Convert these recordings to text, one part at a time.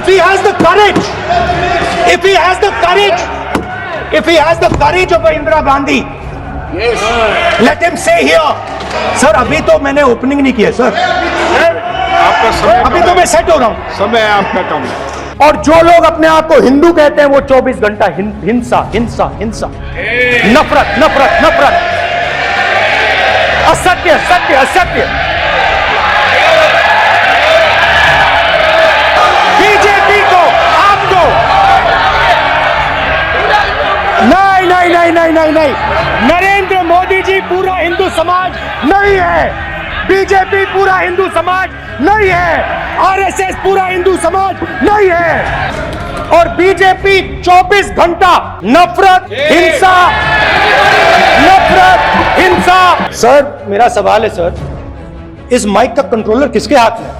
he has the courage, if he has the courage, if he has the courage of Indira Gandhi, yes, let him say here. Sir अभी तो मैंने opening नहीं किया sir, आपका समय अभी तो मैं सेट हो रहा हूं। समय आपका कम है। और जो लोग अपने आप को हिंदू कहते हैं वो 24 घंटा हिंसा हिंसा हिंसा, नफरत नफरत नफरत, असत्य सत्य असत्य। बीजेपी को आपको नहीं नहीं नहीं नहीं नहीं नहीं, नरेंद्र मोदी जी पूरा हिंदू समाज नहीं है, बीजेपी पूरा हिंदू समाज नहीं है, आरएसएस पूरा हिंदू समाज नहीं है। और बीजेपी 24 घंटा नफरत हिंसा नफरत हिंसा। सर मेरा सवाल है सर, इस माइक का कंट्रोलर किसके हाथ में?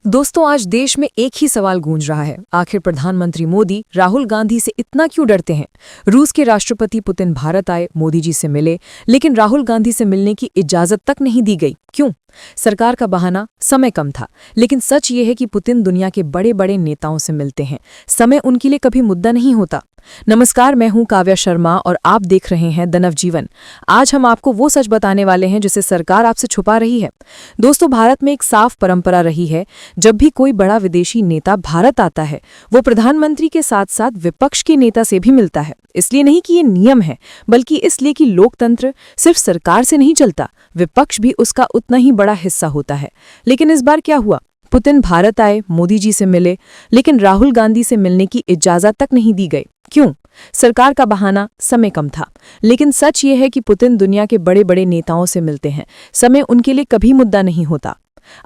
दोस्तों, आज देश में एक ही सवाल गूंज रहा है, आखिर प्रधानमंत्री मोदी राहुल गांधी से इतना क्यों डरते हैं? रूस के राष्ट्रपति पुतिन भारत आए, मोदी जी से मिले, लेकिन राहुल गांधी से मिलने की इजाजत तक नहीं दी गई। क्यों? सरकार का बहाना समय कम था, लेकिन सच ये है कि पुतिन दुनिया के बड़े बड़े नेताओं से मिलते हैं, समय उनके लिए कभी मुद्दा नहीं होता। नमस्कार, मैं हूं काव्या शर्मा और आप देख रहे हैं द नवजीवन। आज हम आपको वो सच बताने वाले हैं जिसे सरकार आपसे छुपा रही है। दोस्तों, भारत में एक साफ परंपरा रही है, जब भी कोई बड़ा विदेशी नेता भारत आता है वो प्रधानमंत्री के साथ साथ विपक्ष के नेता से भी मिलता है। इसलिए नहीं कि ये नियम है, बल्कि इसलिए कि लोकतंत्र सिर्फ सरकार से नहीं चलता, विपक्ष भी उसका उतना ही बड़ा हिस्सा होता है। लेकिन इस बार क्या हुआ? पुतिन भारत आए, मोदी जी से मिले, लेकिन राहुल गांधी से मिलने की इजाजत तक नहीं दी गई। क्यों? सरकार का बहाना समय कम था, लेकिन सच ये है कि पुतिन दुनिया के बड़े बड़े नेताओं से मिलते हैं, समय उनके लिए कभी मुद्दा नहीं होता।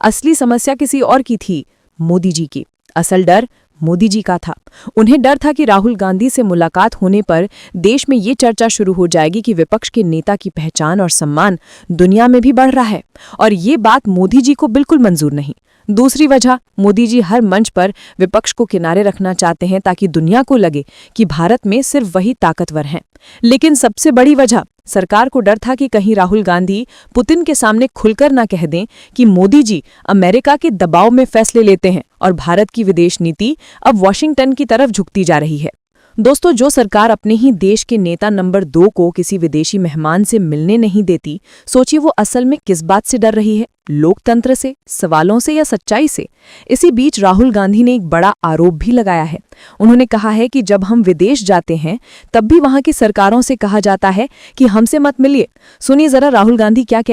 असली समस्या किसी और की थी, मोदी जी की। असल डर मोदी जी का था। उन्हें डर था कि राहुल गांधी से मुलाकात होने पर देश में ये चर्चा शुरू हो जाएगी कि विपक्ष के नेता की पहचान और सम्मान दुनिया में भी बढ़ रहा है, और ये बात मोदी जी को बिल्कुल मंजूर नहीं। दूसरी वजह, मोदी जी हर मंच पर विपक्ष को किनारे रखना चाहते हैं ताकि दुनिया को लगे कि भारत में सिर्फ वही ताकतवर हैं। लेकिन सबसे बड़ी वजह, सरकार को डर था कि कहीं राहुल गांधी पुतिन के सामने खुलकर ना कह दें कि मोदी जी अमेरिका के दबाव में फैसले लेते हैं और भारत की विदेश नीति अब वॉशिंगटन की तरफ झुकती जा रही है। दोस्तों, जो सरकार अपने ही देश के नेता नंबर 2 को किसी विदेशी मेहमान से मिलने नहीं देती, सोचिए वो असल में किस बात से डर रही है? लोकतंत्र से, सवालों से या सच्चाई से? इसी बीच राहुल गांधी ने एक बड़ा आरोप भी लगाया है। उन्होंने कहा है कि जब हम विदेश जाते हैं तब भी वहां की सरकारों से कहा जाता है कि हमसे मत मिलिए। सुनिए जरा राहुल गांधी क्या कह